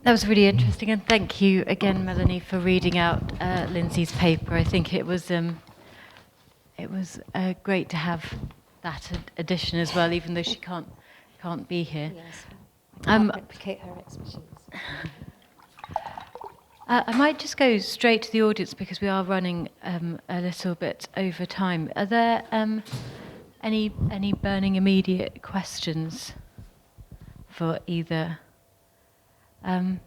That was really interesting, and thank you again, Melanie, for reading out Lindsay's paper. I think it was great to have that addition as well, even though she can't be here. Yes, I can't replicate her expertise. I might just go straight to the audience because we are running a little bit over time. Are there any burning immediate questions for either? No.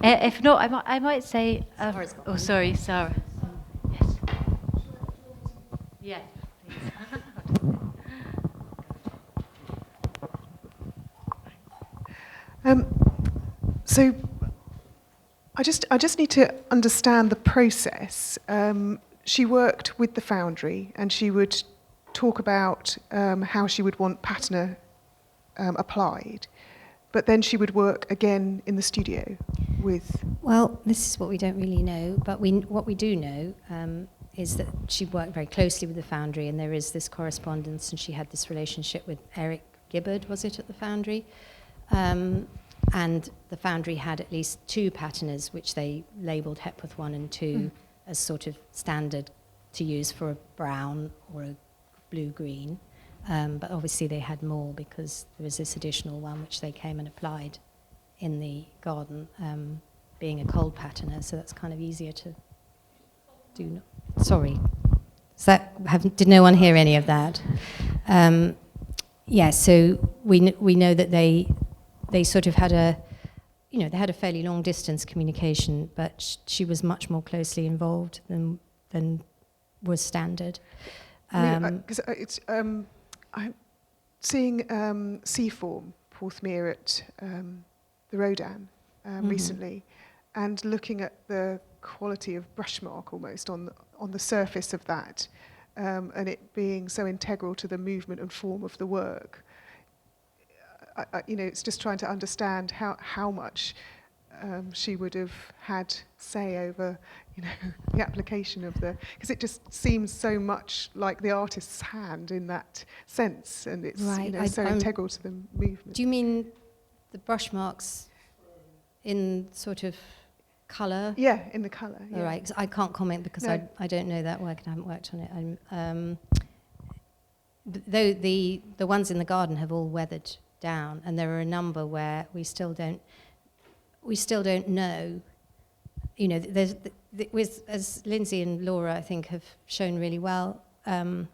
If not, I might say. Oh, sorry, Sarah. Yes. Yeah. So I just need to understand the process. She worked with the Foundry, and she would talk about how she would want patina applied, but then she would work again in the studio with... Well, this is what we don't really know, but what we do know is that she worked very closely with the Foundry, and there is this correspondence, and she had this relationship with Eric Gibbard, was it, at the Foundry? And the Foundry had at least 2 patinas, which they labelled Hepworth 1 and 2 as sort of standard to use for a brown or a blue-green. But obviously they had more because there was this additional one which they came and applied in the garden, being a cold patina, so that's kind of easier to do. Sorry, did no one hear any of that? Yeah, so we know that they sort of had they had a fairly long distance communication, but she was much more closely involved than was standard. Because I'm seeing C-form Porthmeer at the Rodin recently, and looking at the quality of brush mark almost on the surface of that, and it being so integral to the movement and form of the work. It's just trying to understand how much she would have had say over, the application of because it just seems so much like the artist's hand in that sense, and it's right. So integral to the movement. Do you mean the brush marks in sort of colour? Yeah, in the colour. Yeah. All right, 'cause I can't comment because No. I don't know that work and I haven't worked on it. Though the ones in the garden have all weathered down, and there are a number where we still don't know. There's as Lindsay and Laura I think have shown really well. We're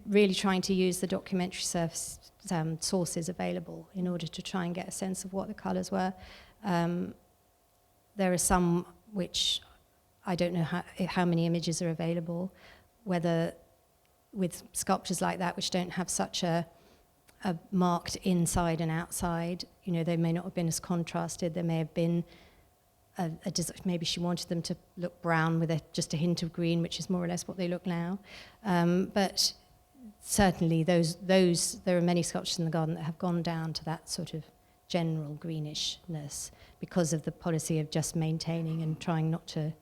really trying to use the documentary sources available in order to try and get a sense of what the colours were. There are some which I don't know how many images are available, whether with sculptures like that which don't have such a marked inside and outside, they may not have been as contrasted. There may have been maybe she wanted them to look brown with just a hint of green, which is more or less what they look now. But certainly there are many sculptures in the garden that have gone down to that sort of general greenish-ness because of the policy of just maintaining and trying not to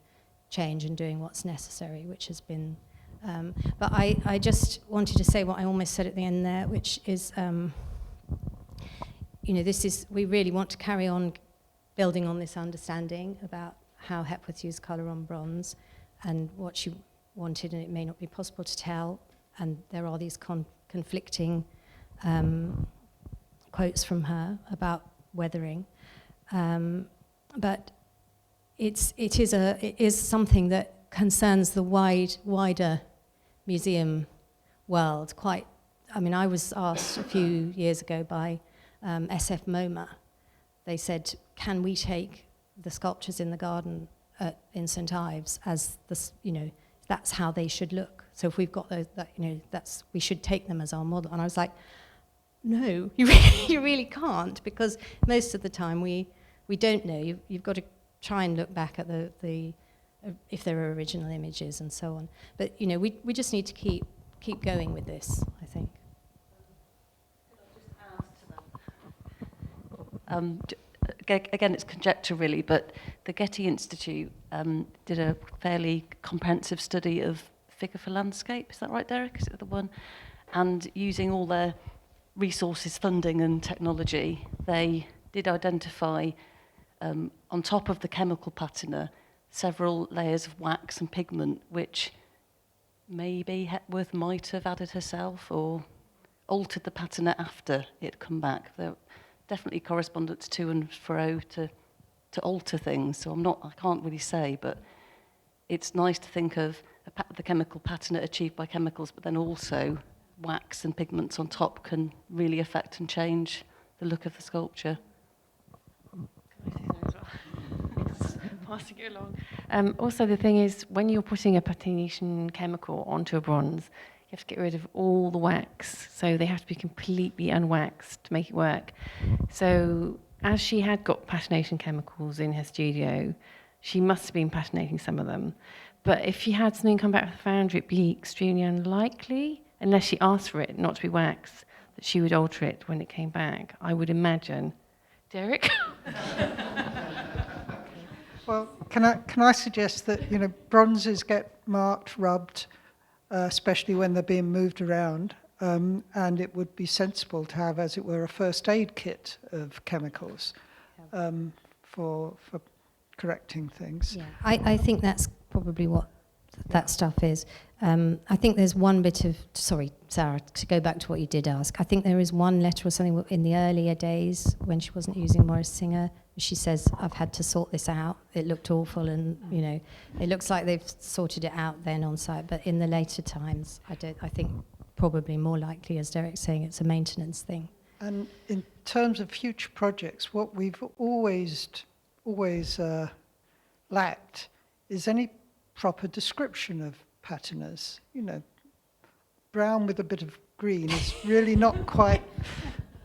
change and doing what's necessary, which has been... but I just wanted to say what I almost said at the end there, which is, we really want to carry on building on this understanding about how Hepworth used colour on bronze and what she wanted, and it may not be possible to tell, and there are these conflicting quotes from her about weathering, but it is something that concerns the wider museum world. I was asked a few years ago by SF MoMA. They said, can we take the sculptures in the garden in St Ives as that's how they should look? So if we've got those, we should take them as our model. And I was like, no, you really can't, because most of the time we don't know. You've got to try and look back at the if there are original images and so on. But we just need to keep going with this, I think. Again, it's conjecture really, but the Getty Institute did a fairly comprehensive study of figure for landscape. Is that right, Derek? Is it the one? And using all their resources, funding and technology, they did identify on top of the chemical patina several layers of wax and pigment, which maybe Hepworth might have added herself or altered the patina after it had come back. There definitely correspondence to and fro to alter things. So I can't really say, but it's nice to think of the chemical patina achieved by chemicals, but then also wax and pigments on top can really affect and change the look of the sculpture. Passing it along. Also, the thing is, when you're putting a patination chemical onto a bronze, you have to get rid of all the wax. So they have to be completely unwaxed to make it work. So as she had got patination chemicals in her studio, she must have been patinating some of them. But if she had something come back from the foundry, it'd be extremely unlikely, unless she asked for it not to be waxed, that she would alter it when it came back, I would imagine. Derek? Well, can I suggest that bronzes get marked, rubbed, especially when they're being moved around, and it would be sensible to have, as it were, a first aid kit of chemicals for correcting things. Yeah, I think that's probably what that stuff is. I think there's one bit of, sorry, Sarah, to go back to what you did ask, I think there is one letter or something in the earlier days when she wasn't using Morris Singer. She says, I've had to sort this out. It looked awful, and it looks like they've sorted it out then on site. But in the later times, I think probably more likely, as Derek's saying, it's a maintenance thing. And in terms of future projects, what we've always lacked is any proper description of patinas. Brown with a bit of green is really not quite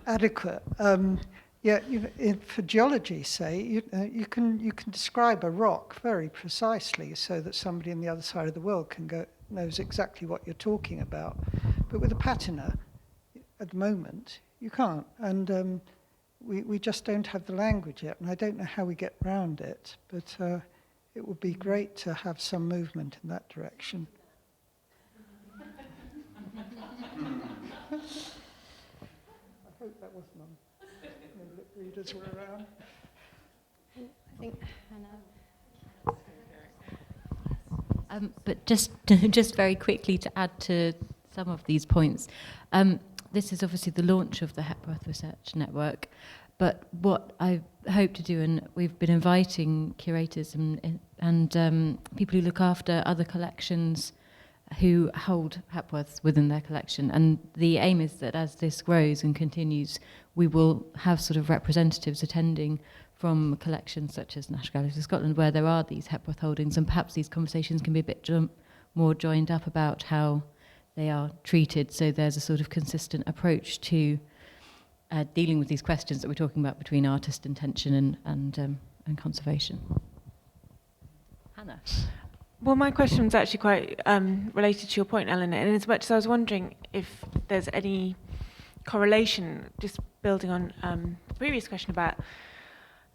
adequate. For geology, say, you can describe a rock very precisely so that somebody on the other side of the world knows exactly what you're talking about. But with a patina, at the moment, you can't. And we just don't have the language yet, and I don't know how we get around it. But it would be great to have some movement in that direction. I hope that was none. Readers were around. I think Hannah. But just very quickly to add to some of these points, this is obviously the launch of the Hepworth Research Network, but what I hope to do, and we've been inviting curators and people who look after other collections who hold Hepworths within their collection, and the aim is that as this grows and continues, we will have sort of representatives attending from collections such as National Galleries of Scotland, where there are these Hepworth holdings, and perhaps these conversations can be a bit more joined up about how they are treated, so there's a sort of consistent approach to dealing with these questions that we're talking about between artist intention and conservation. Hannah? Well, my question was actually quite related to your point, Eleanor, and as much as I was wondering if there's any correlation, just building on the previous question about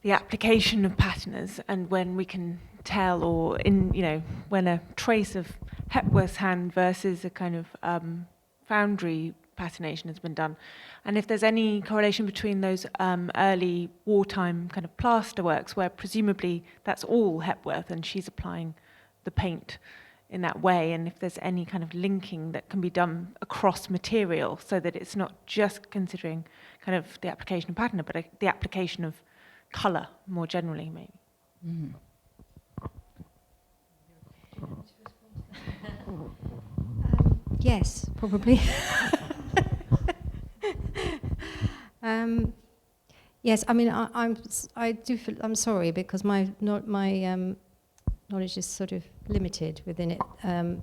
the application of patinas and when we can tell, or when a trace of Hepworth's hand versus a kind of foundry patination has been done, and if there's any correlation between those early wartime kind of plaster works where presumably that's all Hepworth and she's applying the paint in that way, and if there's any kind of linking that can be done across material so that it's not just considering kind of the application of patina, but the application of colour more generally, maybe. Mm. Yes, probably. Yes, I mean, I do feel, I'm sorry because my knowledge is sort of limited within it.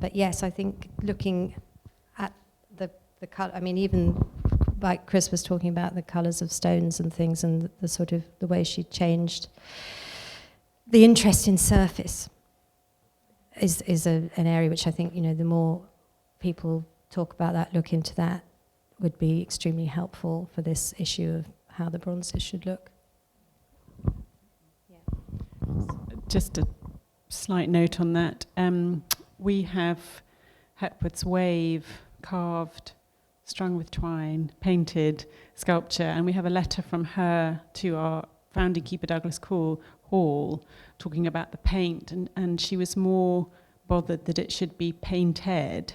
But yes, I think looking at the colour, I mean, even like Chris was talking about the colours of stones and things, and the sort of the way she changed the interest in surface is an area which I think, the more people talk about that, look into that, would be extremely helpful for this issue of how the bronzes should look. Yeah. Just a slight note on that. We have Hepworth's wave carved strung with twine, painted sculpture, and we have a letter from her to our founding keeper Douglas Hall talking about the paint, and she was more bothered that it should be painted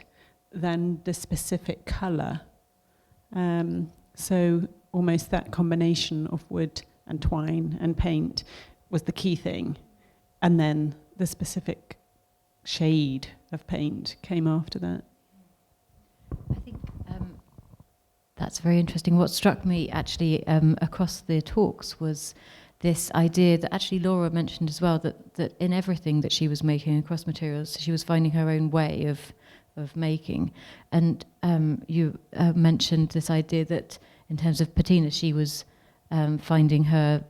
than the specific colour. So almost that combination of wood and twine and paint was the key thing, and then the specific shade of paint came after that. I think that's very interesting. What struck me actually across the talks was this idea that actually Laura mentioned as well, that in everything that she was making across materials, she was finding her own way of making. And you mentioned this idea that in terms of patina, she was finding her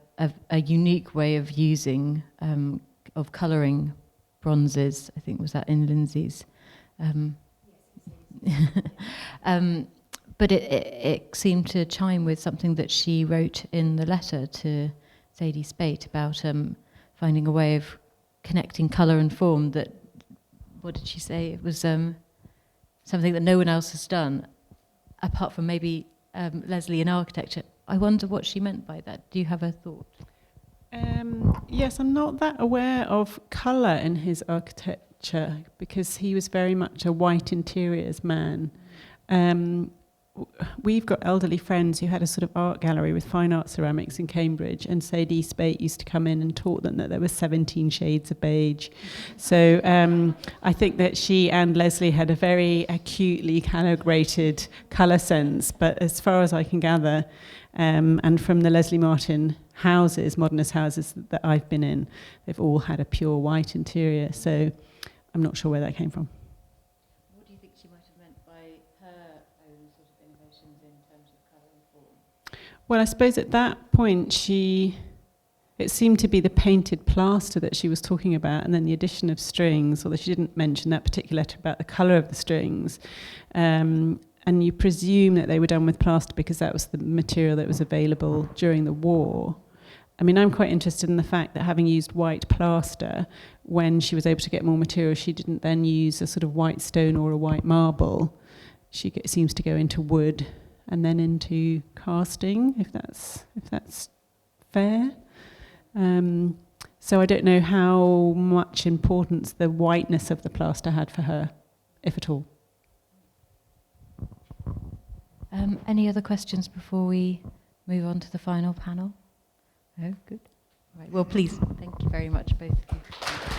a unique way of using, of colouring bronzes. I think was that in Lindsay's. But it seemed to chime with something that she wrote in the letter to Sadie Spate about finding a way of connecting colour and form that, what did she say? It was something that no one else has done, apart from maybe Leslie in architecture. I wonder what she meant by that. Do you have a thought? Yes, I'm not that aware of colour in his architecture because he was very much a white interiors man. We've got elderly friends who had a sort of art gallery with fine art ceramics in Cambridge, and Sadie Spate used to come in and taught them that there were 17 shades of beige. So I think that she and Leslie had a very acutely calibrated colour sense, but as far as I can gather, and from the Leslie Martin houses, modernist houses that I've been in, they've all had a pure white interior, so I'm not sure where that came from. What do you think she might have meant by her own sort of innovations in terms of colour and form? Well, I suppose at that point it seemed to be the painted plaster that she was talking about, and then the addition of strings, although she didn't mention that particular letter about the colour of the strings. And you presume that they were done with plaster because that was the material that was available during the war. I mean, I'm quite interested in the fact that having used white plaster, when she was able to get more material, she didn't then use a sort of white stone or a white marble. She seems to go into wood and then into casting, if that's fair. So I don't know how much importance the whiteness of the plaster had for her, if at all. Any other questions before we move on to the final panel? No? Good. Right. Well, please, thank you very much, both of you.